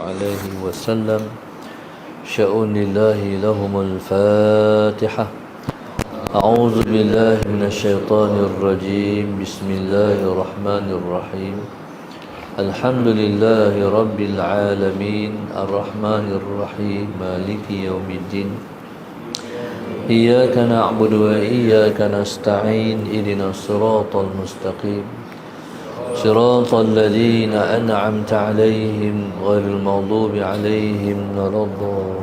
عليه وسلم شأن الله لهم الفاتحة. أعوذ بالله من الشيطان الرجيم. بسم الله الرحمن الرحيم. الحمد لله رب العالمين الرحمن الرحيم مالك يوم الدين. إياك نعبد وإياك نستعين. اهدنا الصراط المستقيم صراط الذين أنعمت عليهم غير المغضوب عليهم ولا الضالين.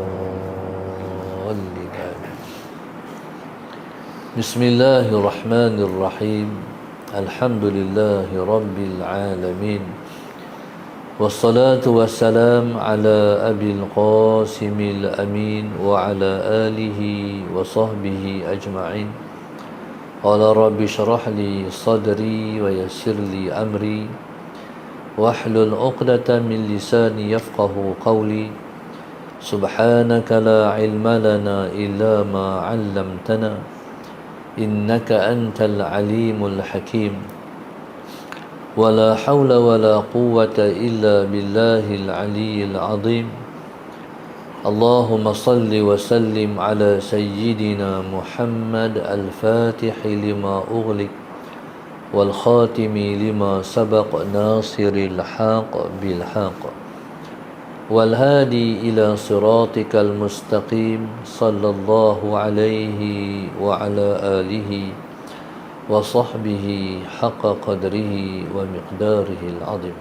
بسم الله الرحمن الرحيم. الحمد لله رب العالمين والصلاة والسلام على أبي القاسم الأمين وعلى آله وصحبه أجمعين. قال رب اشرح لي صدري ويسر لي أمري واحلل عقدة من لساني يفقه قولي. سبحانك لا علم لنا إلا ما علمتنا إنك أنت العليم الحكيم. ولا حول ولا قوة إلا بالله العلي العظيم. اللهم صل وسلم على سيدنا محمد الفاتح لما أغلق والخاتم لما سبق ناصر الحق بالحق والهادي إلى صراطك المستقيم صلى الله عليه وعلى آله وصحبه حق قدره ومقداره العظيم.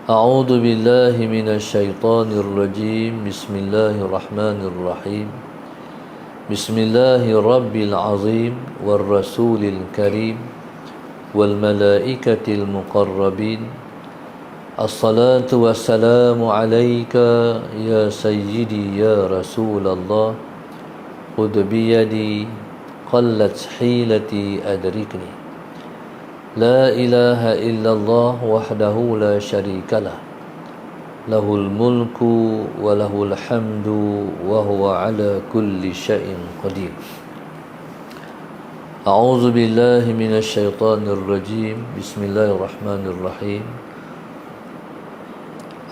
أعوذ بالله من الشيطان الرجيم. بسم الله الرحمن الرحيم. بسم الله رب العظيم والرسول الكريم والملائكة المقربين. الصلاة والسلام عليك يا سيدي يا رسول الله. خذ بيدي قلت حيلتي أدركني. لا إله إلا الله وحده لا شريك له. له الملك وله الحمد وهو على كل شيء قدير. أعوذ بالله من الشيطان الرجيم. بسم الله الرحمن الرحيم.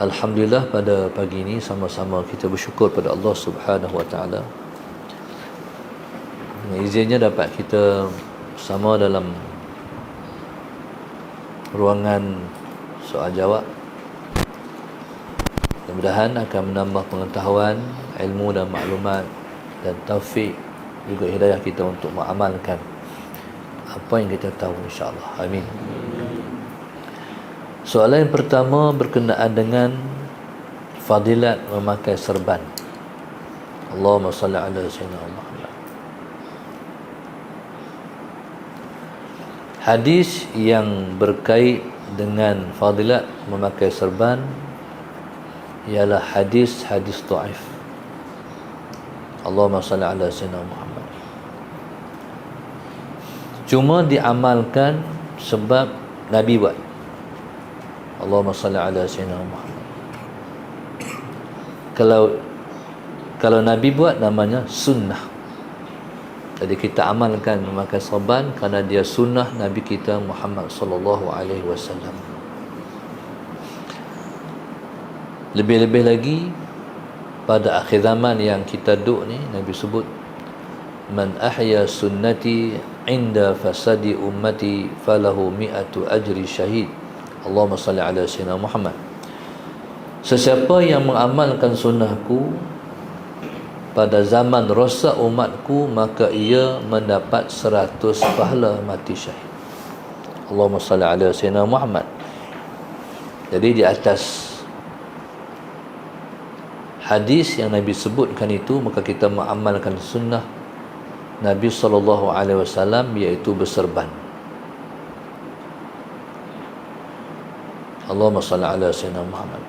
Alhamdulillah, pada pagi ini sama-sama kita bersyukur pada Allah Subhanahu Wa Taala. Dengan izinnya dapat kita sama dalam ruangan soal jawab. Mudah-mudahan akan menambah pengetahuan, ilmu dan maklumat dan taufik juga hidayah kita untuk mengamalkan apa yang kita tahu, insya-Allah. Amin. Soalan yang pertama berkenaan dengan fadilat memakai serban. Allahumma salli ala sayyidina Muhammad. Hadis yang berkait dengan fadilat memakai serban ialah hadis-hadis dhaif. Allahumma salli ala sayyidina Muhammad. Cuma diamalkan sebab Nabi buat. Allahumma salli ala sayyidina Muhammad. Kalau Nabi buat namanya sunnah. Jadi kita amalkan memakai serban kerana dia sunnah Nabi kita Muhammad sallallahu alaihi wasallam. Lebih-lebih lagi pada akhir zaman yang kita duduk ni, Nabi sebut man ahya sunnati inda fasadi ummati falahu mi'atu ajri syahid. Allahumma salli ala sayyidina Muhammad. Sesiapa yang mengamalkan sunnahku pada zaman rosak umatku, maka ia mendapat 100 pahala mati syahid. Allahumma salli ala sayyidina Muhammad. Jadi di atas hadis yang Nabi sebutkan itu, maka kita mengamalkan sunnah Nabi SAW, iaitu berserban. Allahumma salli ala sayyidina Muhammad.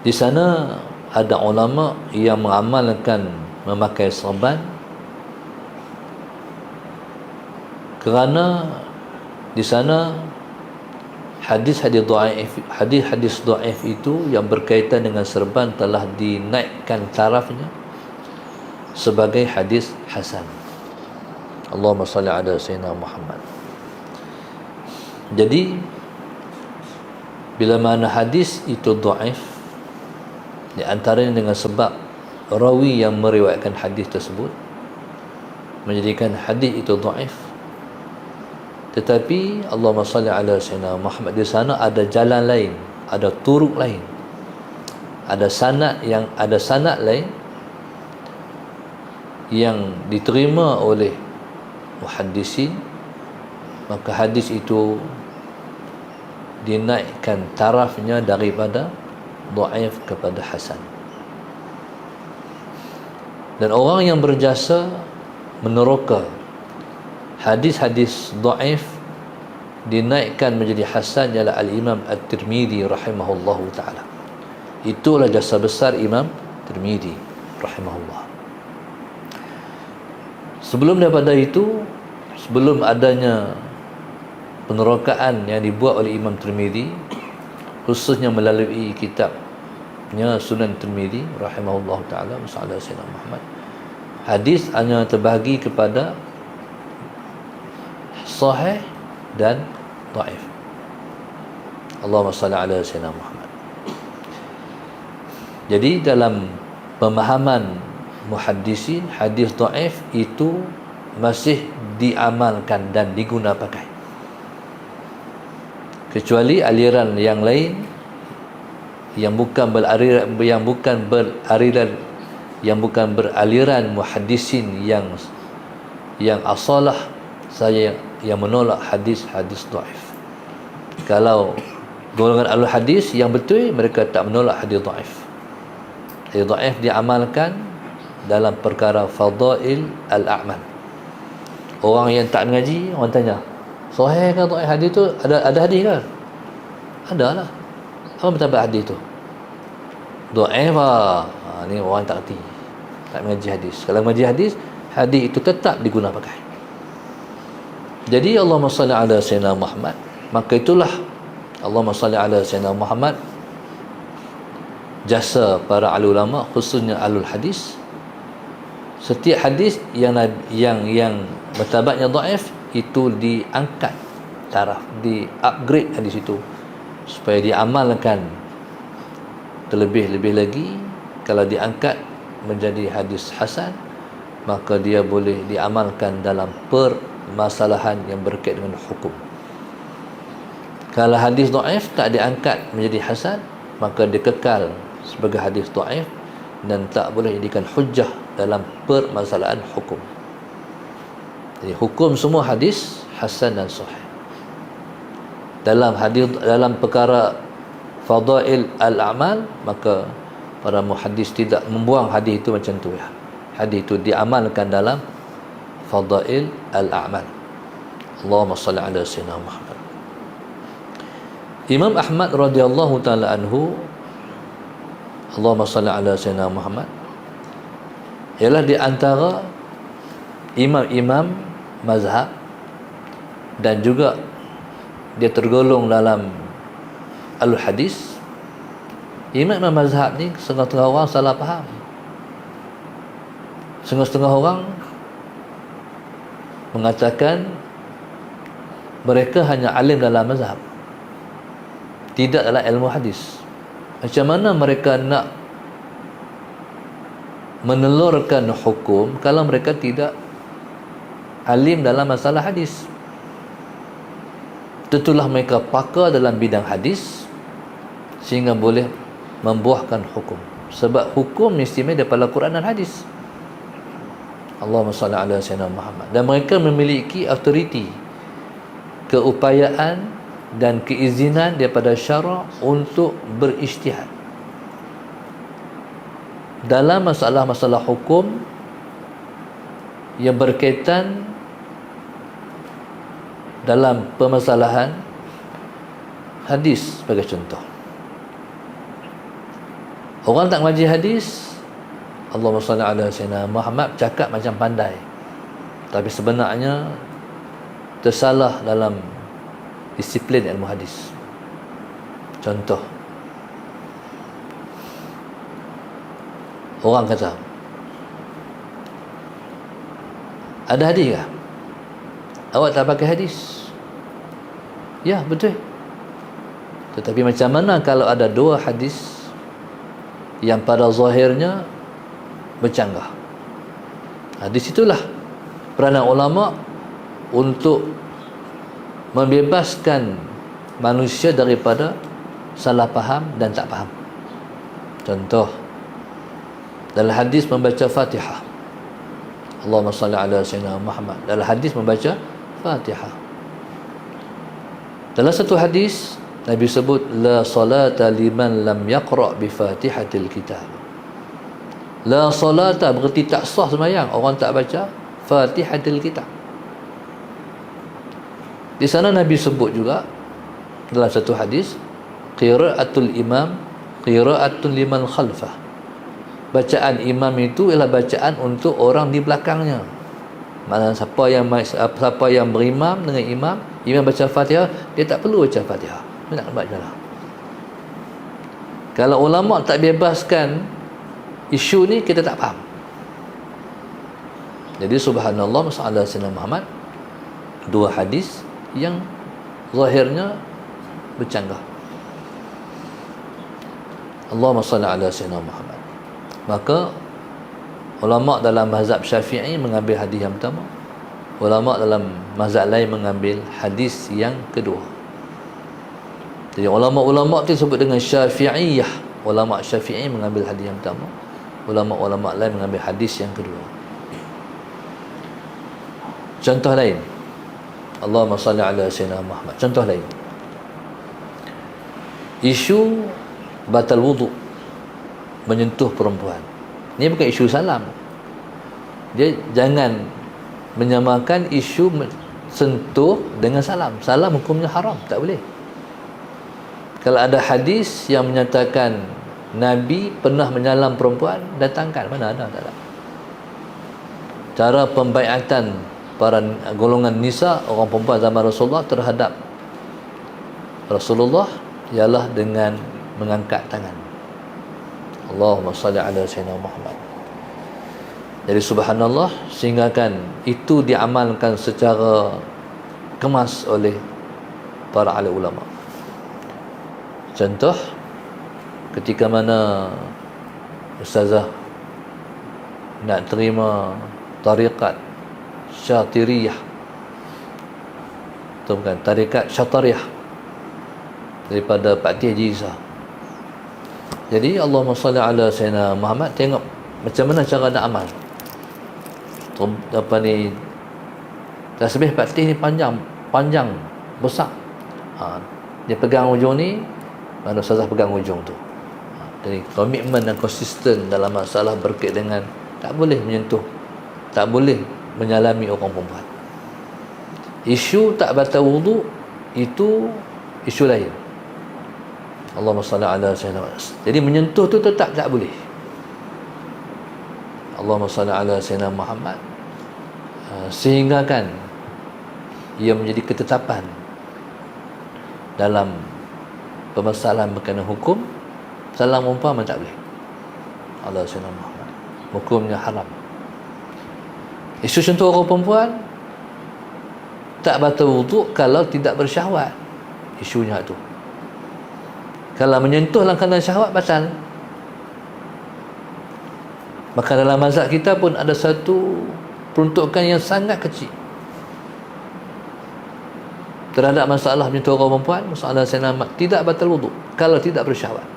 Di sana ada ulama yang mengamalkan memakai serban kerana di sana hadis-hadis dhaif itu yang berkaitan dengan serban telah dinaikkan tarafnya sebagai hadis hasan. Allahumma salli ala sayyidina Muhammad. Jadi Bila mana hadis itu dhaif, di antaranya dengan sebab rawi yang meriwayatkan hadis tersebut menjadikan hadis itu dhaif. Tetapi Allahumma salli ala sayyidina Muhammad, di sana ada jalan lain, ada turuk lain, ada sanad lain yang diterima oleh muhaddisin, maka hadis itu dinaikkan tarafnya daripada dhaif kepada hasan. Dan orang yang berjasa meneroka hadis-hadis dhaif dinaikkan menjadi hasan ialah al-Imam At-Tirmidzi rahimahullahu taala. Itulah jasa besar Imam Tirmidzi rahimahullah. Sebelum daripada itu, sebelum adanya penerokaan yang dibuat oleh Imam Tirmidzi, khususnya melalui kitabnya Sunan Tirmidzi rahimahullahu taala, Musa'ala Sayyidina Muhammad, hadis hanya terbahagi kepada sahih dan dhaif. Allahumma salli ala Sayyidina Muhammad. Jadi dalam pemahaman muhaddisin, hadis dhaif itu masih diamalkan dan diguna pakai, kecuali aliran yang lain yang bukan beraliran muhaddisin yang asalah saya yang menolak hadis-hadis dhaif. Kalau golongan ahli hadis yang betul, mereka tak menolak hadis dhaif. Hadis dhaif diamalkan dalam perkara fadail al-a'mal. Orang yang tak mengaji, orang tanya, sahih ke dhaif hadis tu? Ada hadis ke? Ada lah. Apa pendapat hadis tu? Dhaif lah. Ni orang tak erti, tak mengaji hadis. Kalau mengaji hadis, hadis itu tetap diguna pakai. Jadi Allahumma salli ala Sayyidina Muhammad, maka itulah Allahumma salli ala Sayyidina Muhammad jasa para ahli ulama, khususnya ahlul hadis. Setiap hadis yang martabatnya dhaif itu diangkat taraf, di-upgrade hadis itu supaya diamalkan terlebih-lebih lagi. Kalau diangkat menjadi hadis hasan, maka dia boleh diamalkan dalam permasalahan yang berkait dengan hukum. Kalau hadis dhaif tak diangkat menjadi hasan, maka dia kekal sebagai hadis dhaif dan tak boleh dijadikan hujjah dalam permasalahan hukum. Jadi hukum semua hadis hasan dan sahih. Dalam perkara fadail al-a'mal, maka para muhaddis tidak membuang hadis itu macam tu ya. Hadis itu diamalkan dalam fadail al-a'mal. Allahumma salli ala Sayyidina Muhammad. Imam Ahmad radhiyallahu taala anhu, Allahumma salli ala Sayyidina Muhammad, ialah di antara imam-imam mazhab, dan juga dia tergolong dalam al-hadis. Imam mazhab ni setengah-setengah orang salah faham. Setengah-setengah orang mengatakan mereka hanya alim dalam mazhab, tidak dalam ilmu hadis. Macam mana mereka nak menelurkan hukum kalau mereka tidak alim dalam masalah hadis? Tentulah mereka pakar dalam bidang hadis sehingga boleh membuahkan hukum, sebab hukum istimewa daripada Quran dan hadis. Allahumma salli ala Sayyidina Muhammad. Dan mereka memiliki autoriti, keupayaan dan keizinan daripada syara' untuk berijtihad dalam masalah-masalah hukum yang berkaitan dalam permasalahan hadis. Sebagai contoh, orang tak mengaji hadis, Allahumma salli ala Sayyidina Muhammad, cakap macam pandai, tapi sebenarnya tersalah dalam disiplin ilmu hadis. Contoh, orang kata, ada hadis ke? Awak tak pakai hadis? Ya, betul. Tetapi macam mana kalau ada dua hadis yang pada zahirnya bercanggah? Di situlah peranan ulama untuk membebaskan manusia daripada salah faham dan tak faham. Contoh, dalam hadis membaca Fatihah, Allahumma salli ala sayyidina Muhammad. Dalam hadis membaca Fatihah. Dalam satu hadis Nabi sebut la salata liman lam yaqra bi Fatihatil kitab. La salata berarti tak sah sembahyang orang tak baca Fatihatil kitab. Di sana Nabi sebut juga dalam satu hadis qiraatul imam qiraatun liman khalfah. Bacaan imam itu ialah bacaan untuk orang di belakangnya. Maksudnya siapa yang berimam dengan imam baca Fatihah, dia tak perlu baca Fatihah. Dia nak baca lah. Kalau ulama tak bebaskan isu ni, kita tak faham. Jadi subhanallah masalah Sayyidina Muhammad, dua hadis yang zahirnya bercanggah. Allahumma salli ala Sayyidina Muhammad. Maka ulama dalam mazhab Syafi'i mengambil hadis yang pertama, ulama dalam mazhab lain mengambil hadis yang kedua. Jadi ulama-ulama itu disebut dengan Syafi'iyah. Ulama Syafi'i mengambil hadis yang pertama, ulama-ulama lain mengambil hadis yang kedua. Contoh lain, Allahumma salli ala Sayyidina Muhammad. Contoh lain, isu batal wudu menyentuh perempuan. Ini bukan isu salam. Dia jangan menyamakan isu sentuh dengan salam. Salam hukumnya haram, tak boleh. Kalau ada hadis yang menyatakan Nabi pernah menyalam perempuan, datangkan. Mana ada? Tak ada. Cara pembaiatan para golongan nisa, orang perempuan zaman Rasulullah terhadap Rasulullah ialah dengan mengangkat tangan. Allahumma salli ala Sayyidina Muhammad. Jadi subhanallah, sehingga kan itu diamalkan secara kemas oleh para ahli ulama. Contoh, ketika mana ustazah nak terima tariqat Syatiriyah, atau bukan, tariqat Syatariyah daripada Pak Tih Haji Isa. Jadi Allahumma salli ala Sayyidina Muhammad, tengok macam mana cara nak amal. Apa ni, tasbih Pak Tih ni panjang besar. Dia pegang ujung ni, mana ustazah pegang ujung tu. Jadi komitmen dan konsisten dalam masalah berkait dengan tak boleh menyentuh, tak boleh menyalami orang perempuan. Isu tak batal wudu itu isu lain. Allahumma salli ala Sayyidina Muhammad. Jadi menyentuh tu tetap tak boleh. Allahumma salli ala Sayyidina Muhammad, sehingga kan ia menjadi ketetapan dalam permasalahan berkenaan hukum. Salam umpama tak boleh. Allah Sayyidina Muhammad, hukumnya haram. Isu sentuh orang perempuan tak batal wuduk kalau tidak bersyahwat. Isunya tu. Kalau menyentuh dalam keadaan syahwat, batal. Maka dalam mazhab kita pun ada satu peruntukan yang sangat kecil terhadap masalah menyentuh orang perempuan, masalah Sayyidina Muhammad, tidak batal wuduk kalau tidak bersyahwat.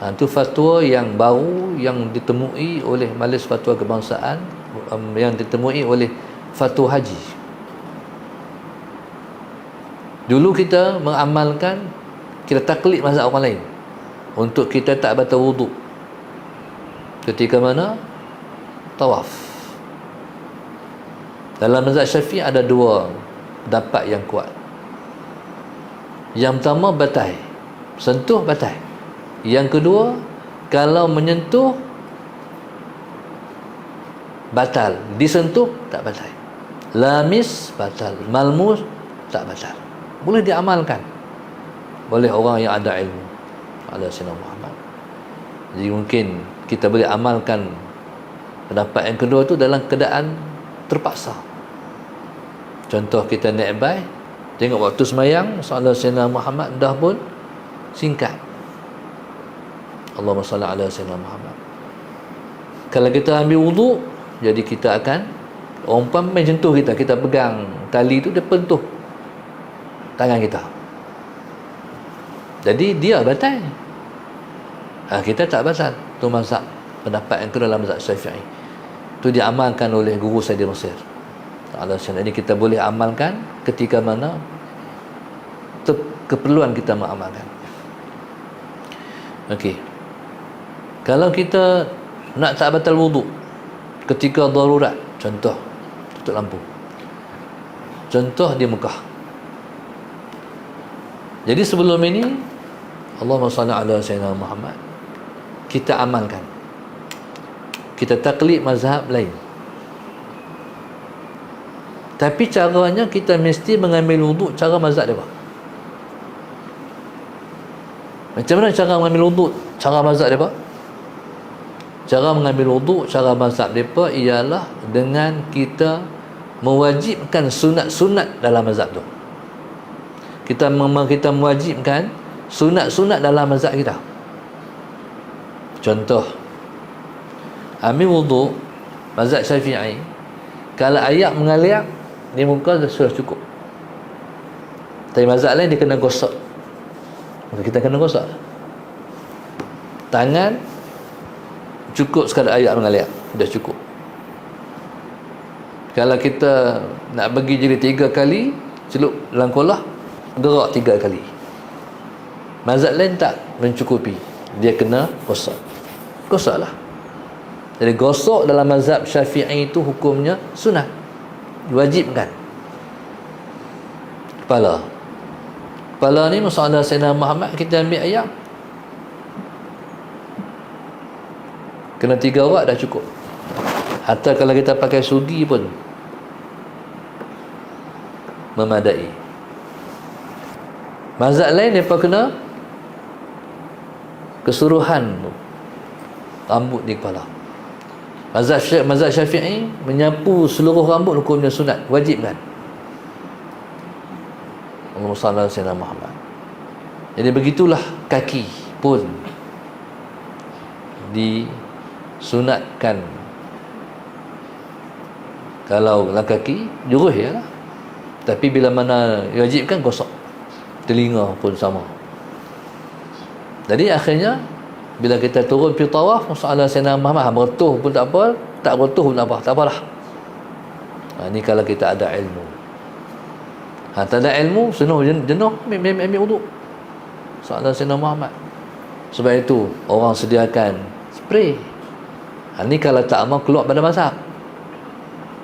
Itu fatwa yang baru yang ditemui oleh Majlis Fatwa Kebangsaan, yang ditemui oleh Fatwa Haji. Dulu kita mengamalkan, kita taklid mazhab orang lain untuk kita tak batal wuduk ketika mana tawaf. Dalam mazhab Syafi'i ada dua pendapat yang kuat. Yang pertama, batal, sentuh batal. Yang kedua, kalau menyentuh batal, disentuh tak batal. Lamis batal, malmus tak batal. Boleh diamalkan oleh orang yang ada ilmu. Ala Sayyidina Muhammad. Jadi mungkin kita boleh amalkan pendapat yang kedua tu dalam keadaan terpaksa. Contoh, kita naik bas, Tengok waktu semayang solat Sayyidina Muhammad dah pun singkat. Allahumma salli ala Sayyidina Muhammad. Kalau kita ambil wuduk, jadi kita akan umpama jentuh kita pegang tali tu, dia pentuh tangan kita, jadi dia batal. Kita tak batal. Tu mazhab, pendapat yang kedua dalam mazhab Syafi'i. Tu diamalkan oleh guru saya di Mesir. Jadi kita boleh amalkan ketika mana keperluan kita mengamalkan. Okey. Kalau kita nak tak batal wuduk ketika darurat, contoh tutup lampu, contoh di Mekah. Jadi sebelum ini, Allahumma salli ala Sayyidina Muhammad, kita amalkan, kita taklid mazhab lain, tapi caranya kita mesti mengambil wuduk cara mazhab dia. Macam mana cara mengambil wuduk cara mazhab dia? Cara mengambil wuduk cara mazhab mereka ialah dengan kita mewajibkan sunat-sunat dalam mazhab tu. Kita mewajibkan sunat-sunat dalam mazhab kita. Contoh, ambil wuduk mazhab Syafi'i, kalau air mengalir di muka sudah cukup. Tapi mazhab lain dia kena gosok. Maka kita kena gosok. Tangan cukup sekadar air mengalir, dah cukup. Kalau kita nak bagi jadi 3 kali, celup dalam kolah, gerak 3 kali. Mazhab lain tak mencukupi, dia kena gosok. Gosoklah. Jadi gosok dalam mazhab Syafi'i itu hukumnya sunat, diwajibkan. Kepala ni masalah Sayyidina Muhammad, kita ambil ayam, kena 3 watt dah cukup. Hatta kalau kita pakai sugi pun memadai. Mazhab lain mereka kena keseluruhan rambut di kepala. Mazhab Syafi'i menyapu seluruh rambut hukumnya sunat, wajib kan? Allahumma salli ala Sayyidina Muhammad. Jadi begitulah kaki pun disunatkan. Kalau kaki jurus ya lah. Tapi bila mana wajibkan, gosok. Telinga pun sama. Jadi akhirnya bila kita turun pergi tawaf, masalah Sayyidina Muhammad, berutuh pun tak apa, tak berutuh pun tak apa, tak apalah. Ini kalau kita ada ilmu. Tak ada ilmu, jenuh, ambil wuduk. Masalah Sayyidina Muhammad. Sebab itu orang sediakan spray. Ini kalau tak amal keluar pada mazhab.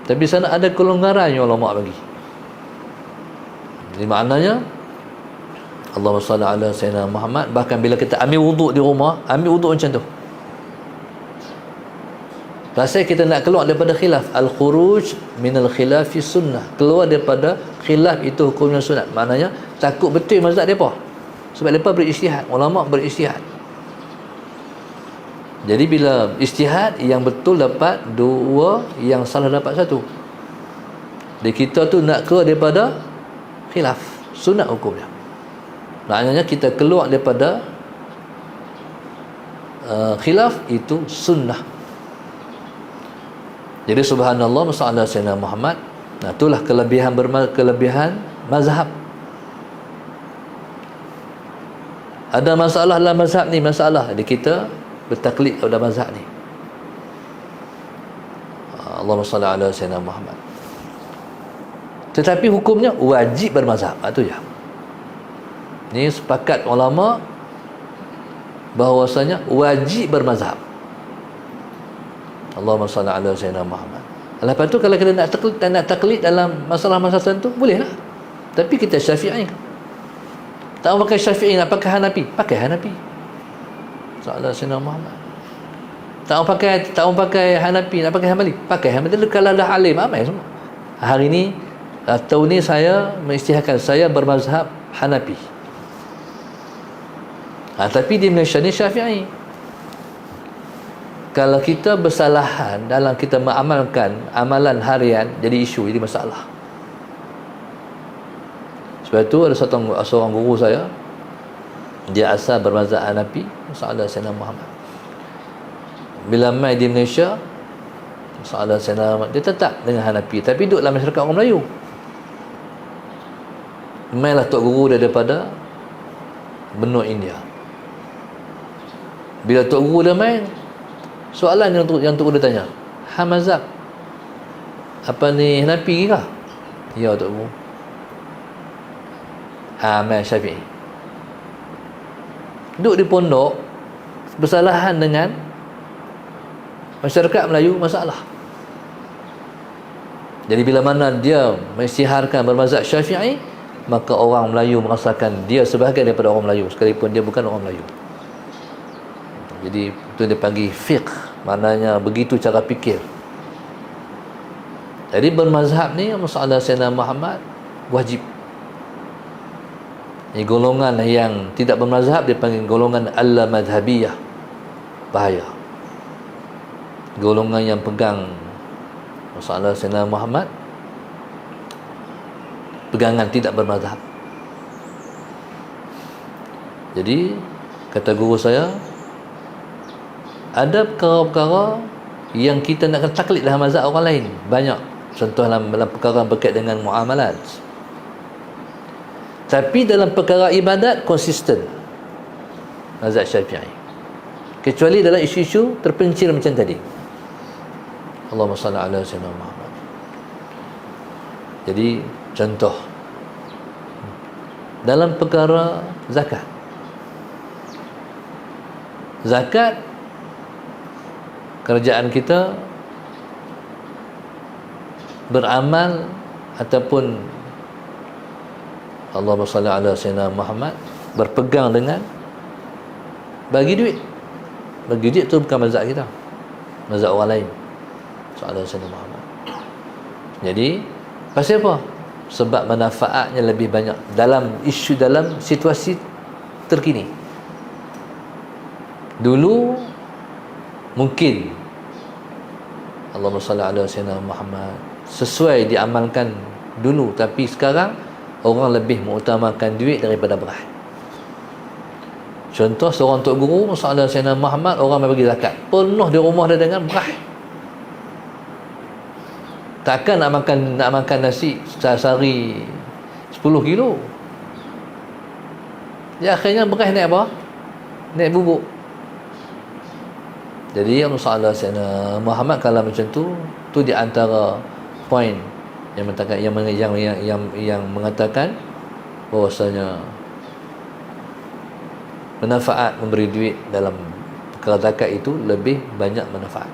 Tapi sana ada kelonggaran yang ulama bagi. Jadi maknanya Allahumma salli ala Sayyidina Muhammad. Bahkan bila kita ambil wuduk di rumah, ambil wuduk macam tu. Pasal kita nak keluar daripada khilaf. Al-khuruj minal khilafi sunnah. Keluar daripada khilaf itu hukumnya sunat. Maknanya takut betul mazhab mereka. Sebab mereka berijtihad, ulama berijtihad. Jadi bila ijtihad, yang betul dapat 2, yang salah dapat 1. Jadi kita tu nak keluar daripada khilaf, sunat hukumnya. Maknanya kita keluar daripada khilaf itu sunnah. Jadi subhanallah, masalah Sayyidina Muhammad. Nah, itulah kelebihan mazhab. Ada masalah dalam mazhab ni, masalah. Jadi kita bertaklid kepada mazhab ni. Allahumma salli ala Sayyidina Muhammad. Tetapi hukumnya wajib bermazhab. Itu je. Ni sepakat ulama bahawasanya wajib bermazhab. Allahumma salli ala Sayyidina Muhammad. Lepas tu kalau kita nak taklid dalam masalah-masalah tertentu, boleh lah. Tapi kita Syafi'i. Tak pakai Syafi'i, nak pakai Hanafi, pakai Hanafi. Sallallahu Sayyidina Muhammad. Tak pakai Hanafi, nak pakai Hambali, pakai Hambali. Kalau dah alim, amai semua. Hari ni tahun ni saya mengisytiharkan, saya bermazhab Hanafi. Tapi di Malaysia ni Syafi'i. Kalau kita bersalahan dalam kita mengamalkan amalan harian, jadi isu, jadi masalah. Sebab tu ada seorang guru saya, dia asal bermazhab Hanafi, masalah Sayyidina Muhammad. Bila mai di Malaysia, masalah Sayyidina Muhammad, dia tetap dengan Hanafi, tapi duduk dalam masyarakat orang Melayu. Mailah tok guru dia daripada benua India. Bila tok guru dia main, soalan yang tok guru dia tanya, mazhab apa ni, Hanafi kah? Ya tok guru. Main Syafi'i. Duduk di pondok, bersalahan dengan masyarakat Melayu, masalah. Jadi bila mana dia mensiharkan bermazhab Syafi'i, maka orang Melayu merasakan dia sebahagian daripada orang Melayu sekalipun dia bukan orang Melayu. Jadi itu dia panggil fiqh, maknanya begitu cara fikir. Jadi bermazhab ni masalah Sayyidina Muhammad wajib. Ini golongan yang tidak bermazhab dipanggil golongan al-madhabiyah, bahaya. Golongan yang pegang masalah Sayyidina Muhammad, pegangan tidak bermazhab. Jadi kata guru saya, ada perkara-perkara yang kita nak kena taklid dalam mazhab orang lain, banyak. Contoh dalam perkara berkait dengan muamalat. Tapi dalam perkara ibadat konsisten mazhab Syafi'i, kecuali dalam isu-isu terpencil macam tadi. Allahumma salli ala sayyidina Muhammad. Jadi contoh dalam perkara zakat. Zakat, kerajaan kita beramal ataupun Allahumma salli ala sayyidina Muhammad, berpegang dengan bagi duit. Bagi duit tu bukan mazhab kita, mazhab orang lain. Soalan Sayyidina Muhammad. Jadi pasal apa? Sebab manfaatnya lebih banyak dalam isu, dalam situasi terkini. Dulu mungkin Allahumma salli ala sayyidina Muhammad sesuai diamalkan dulu, tapi sekarang orang lebih mengutamakan duit daripada beras. Contoh seorang tok guru masalah Sayyidina Muhammad, orang bagi zakat, penuh di rumah dia dengan beras. Takkan nak makan nasi sehari 10 kilo. Ya, akhirnya beras naik apa? Naik bubuk. Jadi masalah Sayyidina Muhammad kalau macam tu di antara poin yang mengatakan yang mengatakan bahwasanya manfaat memberi duit dalam perkara zakat itu lebih banyak manfaat.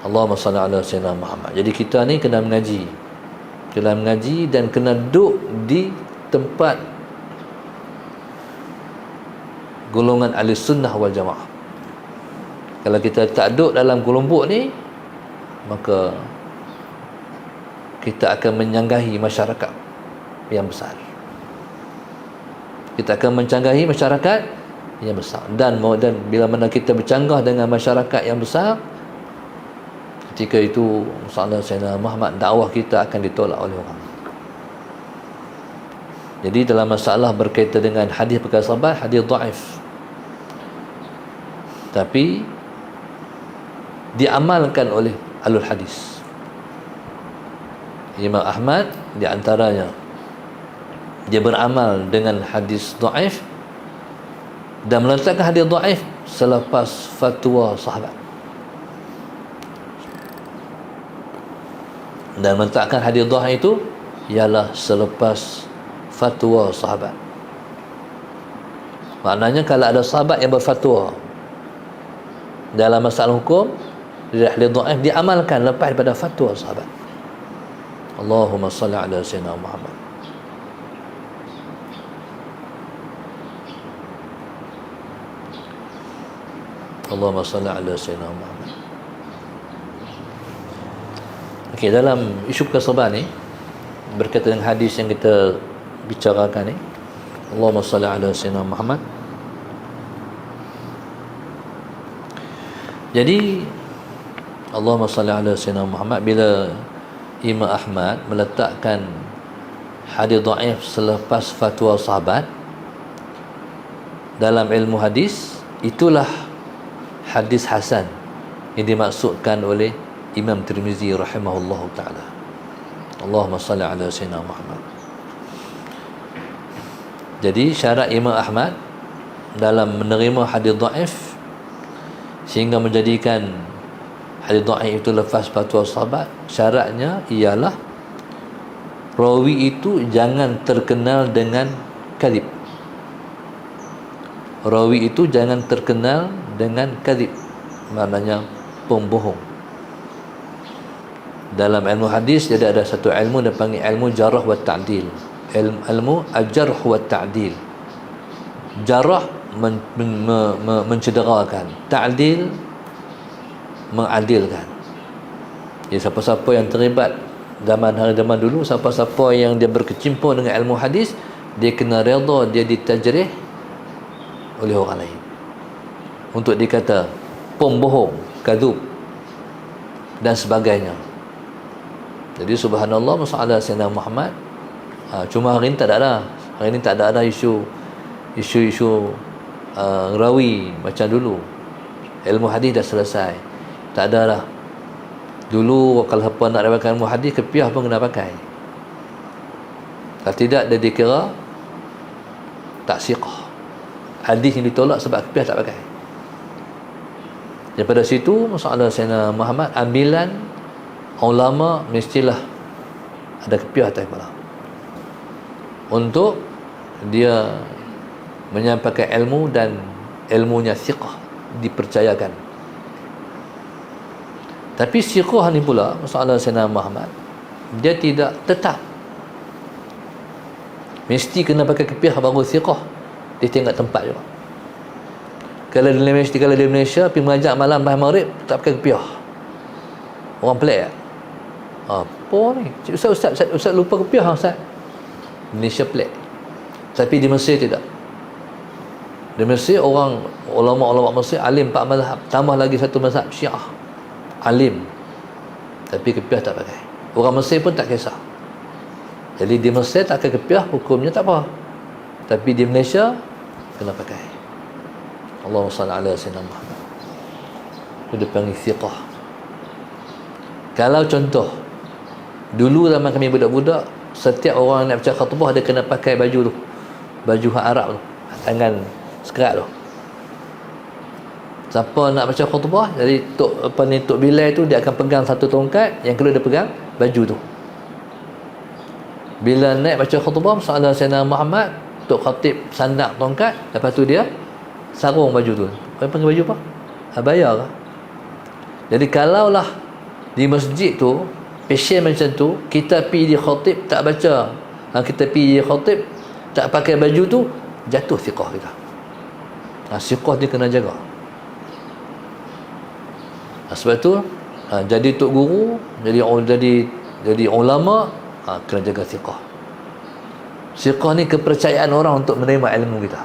Allahumma salli ala sayyidina Muhammad. Jadi kita ni kena mengaji dan kena duduk di tempat golongan ahli sunnah wal jamaah. Kalau kita tak duduk dalam kelompok ni, maka kita akan menyanggahi masyarakat yang besar. Kita akan mencanggahi masyarakat yang besar. Dan bila mana kita bercanggah dengan masyarakat yang besar, ketika itu masalah Sayyidina Muhammad, dakwah kita akan ditolak oleh orang. Jadi dalam masalah berkaitan dengan hadis perkara sahabat, hadis dhaif, tapi diamalkan oleh ahlul hadis. Imam Ahmad di antaranya, dia beramal dengan hadis dhaif dan meletakkan hadis dhaif selepas fatwa sahabat, dan meletakkan hadis dhaif itu ialah selepas fatwa sahabat. Maknanya kalau ada sahabat yang berfatwa dalam masalah hukum, hadis dhaif diamalkan lepas daripada fatwa sahabat. Allahumma salli ala sayyidina Muhammad. Allahumma salli ala sayyidina Muhammad. Okey, dalam isu kesabaran ni berkaitan dengan hadis yang kita bicarakan ni, Allahumma salli ala sayyidina Muhammad. Jadi Allahumma salli ala sayyidina Muhammad, bila Imam Ahmad meletakkan hadis dhaif selepas fatwa sahabat dalam ilmu hadis, itulah hadis hasan yang dimaksudkan oleh Imam Tirmizi rahimahullahu taala. Allahumma salli ala sayyidina Muhammad. Jadi syarat Imam Ahmad dalam menerima hadis dhaif sehingga menjadikan hadis dhaif itu lepas fatwa sahabat, syaratnya ialah rawi itu jangan terkenal dengan kadhib. Rawi itu jangan terkenal dengan kadhib, maknanya pembohong. Dalam ilmu hadis jadi ada satu ilmu yang dipanggil ilmu jarh wa ta'dil. Ilmu al-jarh wa ta'dil. Jarh mencederakan, ta'dil mengadilkan. Jadi siapa-siapa yang terlibat zaman dulu, siapa-siapa yang dia berkecimpung dengan ilmu hadis, dia kena redha dia ditajrih oleh orang lain untuk dikata pembohong, kadzub dan sebagainya. Jadi subhanallah, masalah Sayyidina Muhammad, cuma hari ni tak ada dah. Hari ni tak ada isu rawi macam dulu. Ilmu hadis dah selesai, tak ada dah. Dulu kalau siapa nak dapatkan ilmu hadis, kepiah pun kena pakai. Kalau tidak, dia dikira tak siqah. Hadis yang ditolak sebab kepiah tak pakai. Daripada situ masalah Sayyidina Muhammad, ambilan ulama mestilah ada kepiah atas kepala untuk dia menyampaikan ilmu dan ilmunya siqah, dipercayakan. Tapi siqah ni pula masalah Sayyidina Muhammad, dia tidak tetap mesti kena pakai kepiah baru siqah. Dia tengok tempat juga. Kalau di Malaysia pergi mengajar malam lepas maghrib tak pakai kepiah, orang pelik tak? Apa ni? Ustaz lupa kepiah Ustaz. Malaysia pelik. Tapi di Mesir tidak. Di Mesir orang ulama Mesir alim 4 mazhab, tambah lagi satu mazhab Syiah. Alim. Tapi kepiah tak pakai. Orang Mesir pun tak kisah. Jadi di Mesir tak pakai kepiah, hukumnya tak apa. Tapi di Malaysia kena pakai. Allahumma salli ala sayyidina Muhammad. Itu dipanggil thiqah. Kalau contoh dulu zaman kami budak-budak, setiap orang nak baca khutbah dia kena pakai baju tu, baju hak Arab tu, tangan sekerat tu. Siapa nak baca khutbah, jadi Tok Bilal tu dia akan pegang satu tongkat, yang kedua dia pegang baju tu. Bila naik baca khutbah masalah Sayyidina Muhammad, Tok Khatib sandak tongkat, lepas tu dia sarung baju tu. Kau panggil baju apa? Abaya ke? Jadi kalaulah di masjid tu pasien macam tu, kita pergi di khatib tak baca, kita pergi di khatib tak pakai baju tu, jatuh thiqah kita. Thiqah dia kena jaga. Sebab tu jadi tok guru, jadi ulama, kena jaga thiqah. Thiqah ni kepercayaan orang untuk menerima ilmu kita.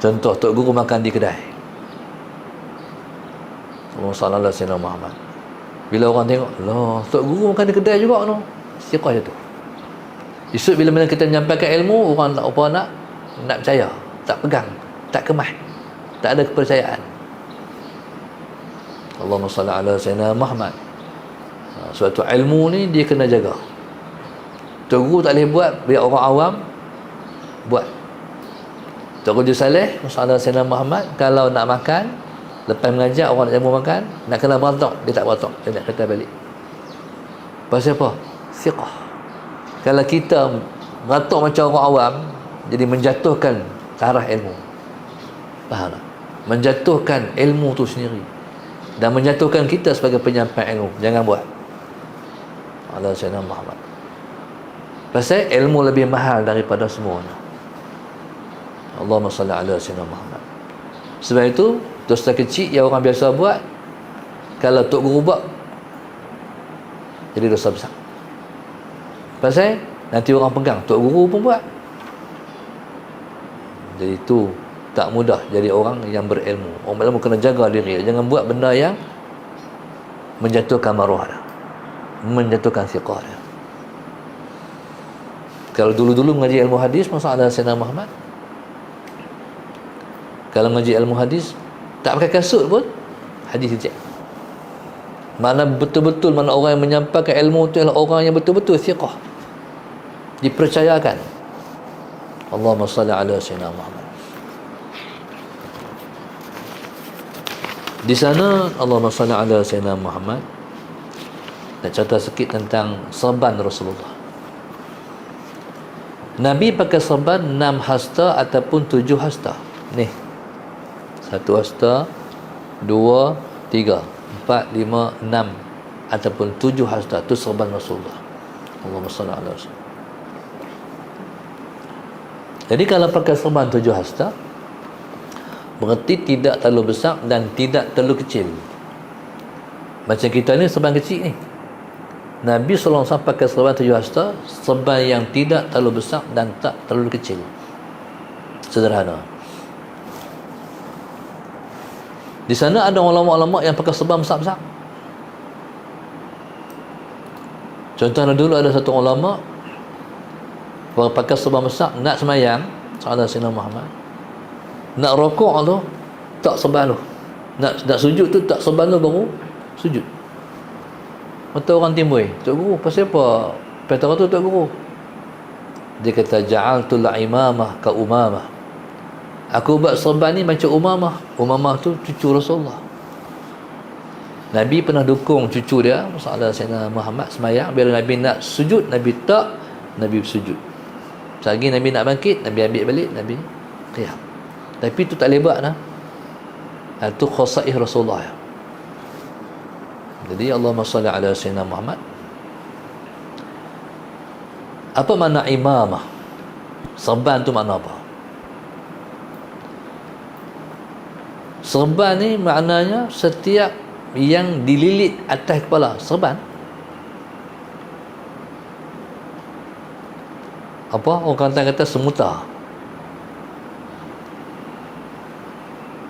Contoh, tok guru makan di kedai, sallallahu alaihi wasallam Muhammad. Bila orang tengok, lah, tok guru makan di kedai juga tu, thiqah jatuh. Esok bila kita menyampaikan ilmu, orang tak apa nak percaya, tak pegang, tak kemah, tak ada kepercayaan. Allahumma salli ala sayyidina Muhammad. Suatu ilmu ni dia kena jaga. Tok guru tak boleh buat, biar orang awam buat. Tok Guru Saleh masalah Sayyidina Muhammad, kalau nak makan, lepas mengajar orang nak jamu makan, nak kena beratok, dia tak beratok, dia nak kata balik. Pasal apa? Thiqah. Kalau kita beratok macam orang awam, jadi menjatuhkan taraf ilmu. Faham tak? Menjatuhkan ilmu tu sendiri, dan menjatuhkan kita sebagai penyampai ilmu. Jangan buat. Allah Sayyidina Muhammad. Pasal ilmu lebih mahal daripada semuanya. Allahumma salli ala sayyidina Muhammad. Sebab itu dosa kecil yang orang biasa buat, kalau tok guru buat, jadi dosa besar. Pasal nanti orang pegang, tok guru pun buat. Jadi itu tak mudah jadi orang yang berilmu. Orang berilmu kena jaga diri, jangan buat benda yang menjatuhkan maruah dia, menjatuhkan thiqah dia. Kalau dulu-dulu mengaji ilmu hadis, masa ada Sayyidina Muhammad? Kalau mengaji ilmu hadis, tak pakai kasut pun, hadis reject. Mana betul-betul, mana orang yang menyampaikan ilmu itu adalah orang yang betul-betul thiqah, dipercayakan. Allahumma salli ala Sayyidina Muhammad. Di sana Allahumma salli ala Sayyidina Muhammad. Nak cerita sikit tentang serban Rasulullah. Nabi pakai serban 6 hasta ataupun 7 hasta. Ni 1 hasta, 2, 3, 4, 5, 6 ataupun 7 hasta. Itu serban Rasulullah. Allahumma salli ala Rasul. Jadi kalau pakai serban 7 hasta, berarti tidak terlalu besar dan tidak terlalu kecil. Macam kita ni serban kecil ni. Nabi SAW pakai serban 7 hasta, serban yang tidak terlalu besar dan tak terlalu kecil. Sederhana. Di sana ada ulama-ulama yang pakai serban besar-besar. Contohnya dulu ada satu ulama pakai serban besar, nak semayang sahabat Sayyidina Muhammad, nak rokok tu tak serban tu, nak sujud tu tak serban tu baru sujud. Mata orang timbul, Tok Guru, pasal apa petara tu Tok Guru? Dia kata, ja'altul imamah ka umamah. Aku buat serban ni macam Umamah. Umamah tu cucu Rasulullah. Nabi pernah dukung cucu dia, masalah Sayyidina Muhammad semayang. Bila Nabi nak sujud, Nabi tak, Nabi sujud. Selagi Nabi nak bangkit, Nabi ambil balik, Nabi qiyam. Tapi tu tak lebat lah. Itu khasaih Rasulullah. Jadi Allahumma salli ala Sayyidina Muhammad. Apa makna imamah? Serban tu makna apa? Serban ni maknanya setiap yang dililit atas kepala. Serban apa? Orang kata semuta.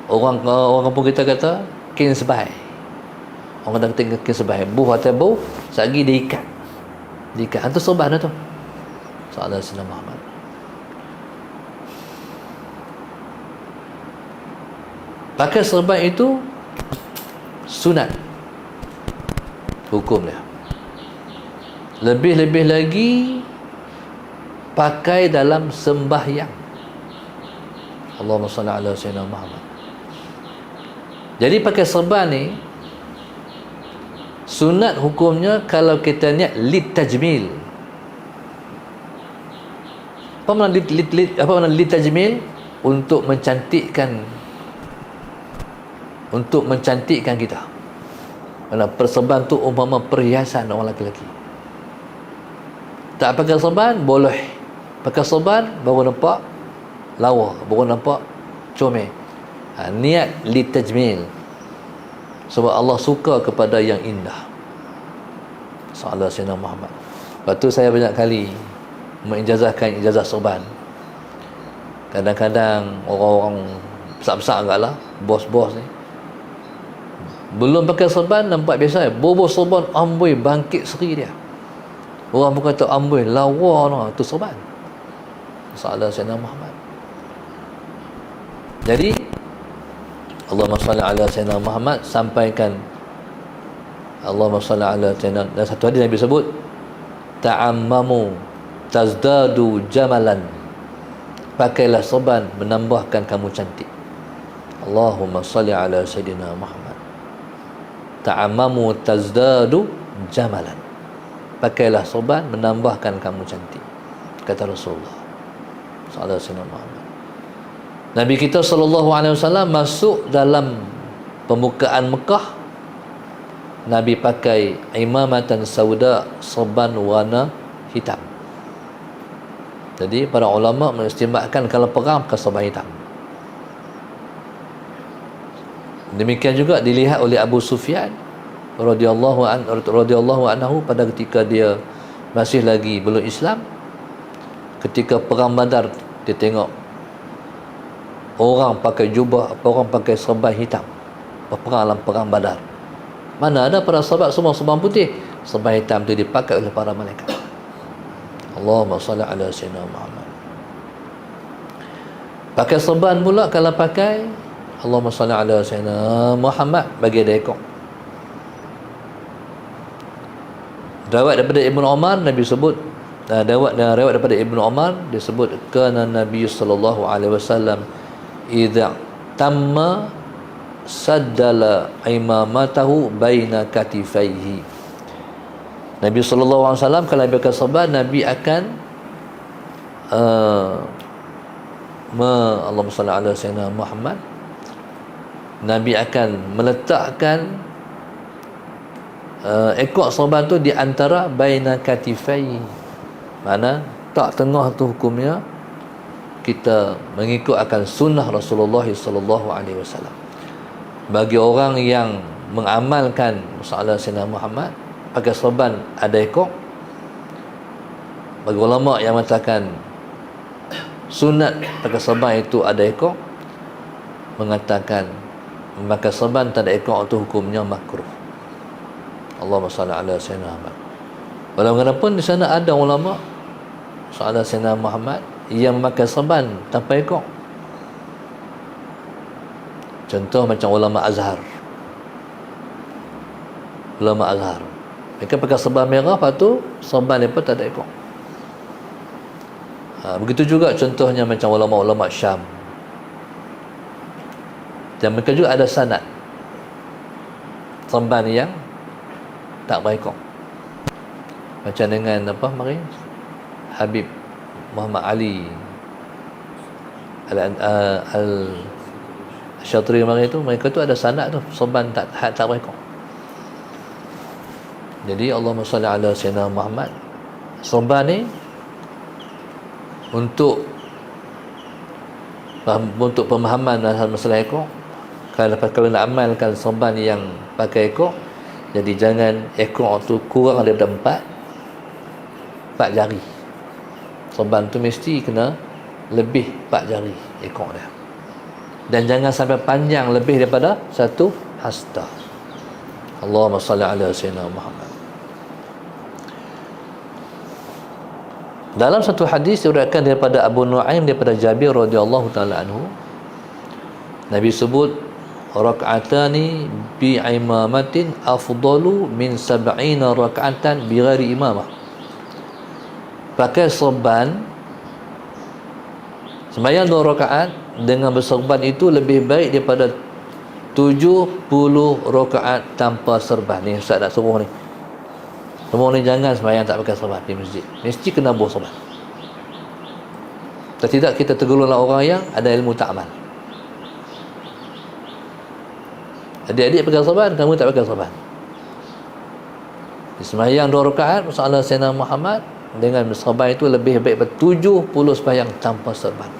Orang kampung kita kata kin sebai. Orang kata kin sebai. Buh atau buh, sagi diikat. Diikat. Itu serban tu. Sallallahu alaihi wasallam. Pakai serban itu sunat hukum dia. Lebih-lebih lagi pakai dalam sembahyang. Allahumma salli ala Sayyidina Muhammad. Jadi pakai serban ni sunat hukumnya kalau kita niat litajmil. Apa makna litajmil? Untuk mencantikkan kita. Kerana perserban tu umpama perhiasan orang lelaki. Tak pakai serban boleh. Pakai serban baru nampak lawa, baru nampak comel. Niat litajmil. Sebab Allah suka kepada yang indah. Sallallahu alaihi Muhammad. Lepas tu saya banyak kali mengijazahkan ijazah serban. Kadang-kadang orang-orang besar-besar agaklah, bos-bos ni, belum pakai serban nampak biasa, bobo serban amboi bangkit seri dia. Orang pun kata amboi lawa noh, tu serban. Sallallahu alaihi Muhammad. Jadi Allahumma salli ala Sayyidina Muhammad, sampaikan Allahumma salli ala Sayyidina. Dan satu hadis Nabi sebut, ta'ammamu tazdadu jamalan. Pakailah serban menambahkan kamu cantik. Allahumma salli ala Sayyidina Muhammad. Ta'ammamu tazdadu jamalan. Pakailah serban menambahkan kamu cantik, kata Rasulullah sallallahu alaihi wasallam. Nabi kita sallallahu alaihi wasallam masuk dalam pembukaan Mekah, Nabi pakai imamatan sauda, serban warna hitam. Jadi para ulama mengistimewakan kalau perang pakai serban hitam. Demikian juga dilihat oleh Abu Sufyan radhiyallahu anhu pada ketika dia masih lagi belum Islam. Ketika perang Badar, dia tengok orang pakai jubah, orang pakai serban hitam berperang dalam perang Badar. Mana ada para sahabat semua serban putih, serban hitam itu dipakai oleh para malaikat. Allahumma salli ala sayyidina Muhammad. Pakai serban pula, kalau pakai Allahumma salli ala sayyidina Muhammad, bagi ada ekor. Riwayat daripada Ibnu Umar, Nabi sebut, riwayat daripada Ibnu Umar disebut, kana Nabi sallallahu alaihi wasallam idza tamma saddala imamatahu baina katifaihi. Nabi sallallahu alaihi wasallam kalau pakai serban, Nabi akan Allahumma salli ala sayyidina Muhammad, Nabi akan meletakkan ekor serban tu di antara baina katifai. Mana tak tengah tu hukumnya kita mengikut akan sunnah Rasulullah sallallahu alaihi wasallam. Bagi orang yang mengamalkan masalah sayyidina Muhammad, pakai serban ada ekor, bagi ulama yang mengatakan sunat pakai serban itu ada ekor, mengatakan memakai serban tak ada ekor itu hukumnya makruh. Allahumma salli ala sayyidina Muhammad. Walaupun di sana ada ulama soal sayyidina Muhammad yang memakai serban tanpa ekor. Contoh macam ulama Azhar. Ulama Azhar, mereka pakai serban merah, lepas tu serban mereka tak ada ekor. Begitu juga contohnya macam ulama-ulama Syam, dan mereka juga ada sanad serban yang tak berekor. Macam dengan apa mari Habib Muhammad Ali Al-Syatri mari itu, mereka tu ada sanad tu serban tak berekor. Jadi Allahumma salli ala sayyidina Muhammad, serban ni untuk pemahaman masalah ekor. Kalau nak amalkan serban yang pakai ekor, jadi jangan ekor tu kurang daripada 4 jari. Serban tu mesti kena lebih 4 jari ekor dia, dan jangan sampai panjang lebih daripada 1 hasta. Allahumma salli ala sayyidina Muhammad. Dalam satu hadis diriwayatkan daripada Abu Nuaim daripada Jabir radhiyallahu taala anhu, Nabi sebut rak'atani bi imamatin afdalu min 70 rak'atan bi ghairi imamah. Pakai serban, sembahyang 2 rakaat dengan berserban itu lebih baik daripada 70 rakaat tanpa serban. Ni Ustaz nak suruh ni, semua ni jangan sembahyang tak pakai serban di masjid, mesti kena bawa serban. Kalau tidak, kita tergolonglah orang yang ada ilmu tak amal. Adik-adik pakai serban, kamu tak pakai serban. Sembahyang 2 rakaat masalah sayyidina Muhammad dengan serban itu lebih baik daripada 70 sembahyang tanpa serban.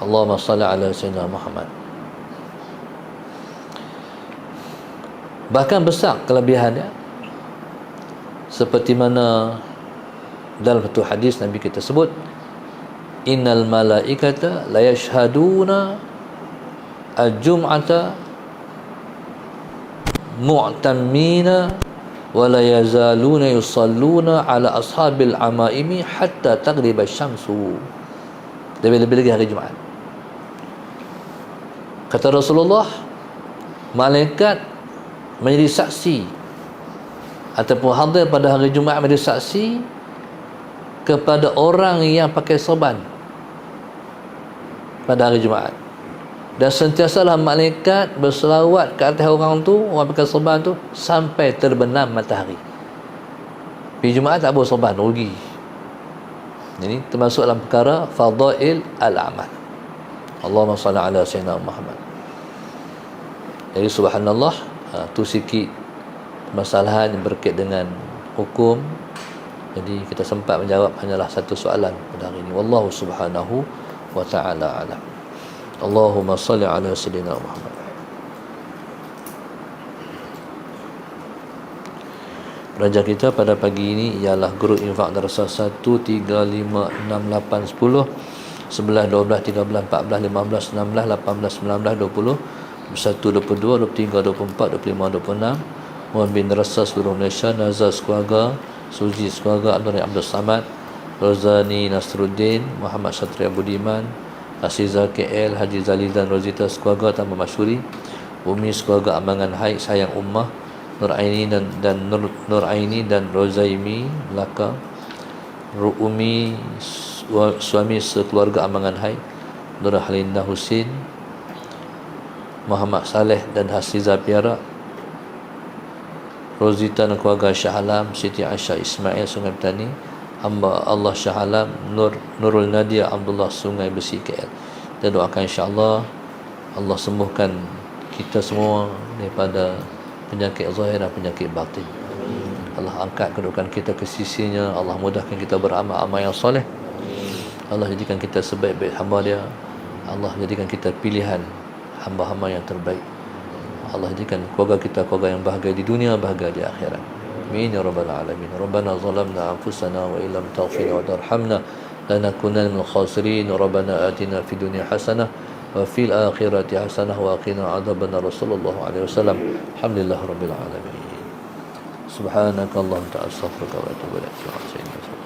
Allahumma salli ala sayyidina Muhammad. Bahkan besar kelebihannya, seperti mana dalam satu hadis Nabi kita sebut, innal malaikata la yashhaduna al-jum'ata mu'tammina wa la yazaluna yusalluna ala ashabil amaimi hatta taghriba syamsu. Lebih-lebih lagi hari Jumaat. Kata Rasulullah, malaikat menjadi saksi ataupun hadir pada hari Jumaat, menjadi saksi kepada orang yang pakai serban pada hari Jumaat. Dan sentiasalah malaikat berselawat ke atas orang tu, orang pakai serban tu, sampai terbenam matahari. Pergi Jumaat tak bawa serban, rugi. Ini termasuk dalam perkara fadail al-amal. Allahumma salli ala sayyidina Muhammad. Jadi subhanallah, tu sikit masalahan yang berkait dengan hukum. Jadi kita sempat menjawab hanyalah satu soalan pada hari ini. Wallahu subhanahu wa ta'ala alam. Allahumma salli ala sayyidina Muhammad. Pelajar kita pada pagi ini ialah Guru Infak Darasah 1, 3, 5, 6, 8, 10, 11, 12, 13, 14, 15, 16, 18, 19, 20, 21, 22, 23, 24, 25, 26. Muhammad bin Darasah seluruh Malaysia, Nazar Keluarga, Suji sekeluarga Abdul Samad, Rozani Nasruddin, Muhammad Satria Budiman, Asiza KL, Haji Zalizan Rozita sekeluarga Taman Masyuri, Umi sekeluarga Amangan Haid Sayang Ummah, Nur Aini Nur Aini dan Rozaimi Melaka, Umi suami sekeluarga Amangan Haid, Nur Halinda Husin, Muhammad Saleh dan Hasiza Piara, Rozita dan keluarga Shah Alam, Siti Aisyah Ismail Sungai Petani, hamba Allah Shah Alam, Nurul Nadia Abdullah Sungai Besi KL. Kita doakan insya-Allah Allah sembuhkan kita semua daripada penyakit zahir dan penyakit batin. Allah angkat kedudukan kita ke sisinya, Allah mudahkan kita beramal-amal yang soleh. Allah jadikan kita sebaik-baik hamba Dia. Allah jadikan kita pilihan hamba-hamba yang terbaik. Allah jadikan keluarga kita keluarga yang bahagia di dunia, bahagia di akhirat. Amin ya rabbal alamin. Rabbana zalamna anfusana wa illam taghfir wa tarhamna lanakunanna minal khasirin. Rabbana atina fid dunya hasanah wa fil akhirati hasanah wa qina adzabannar. Rasulullah alaihi wasallam. Alhamdulillah rabbil alamin. Subhanakallahumma wa ta'ala astaghfiruka wa atubu ilaik.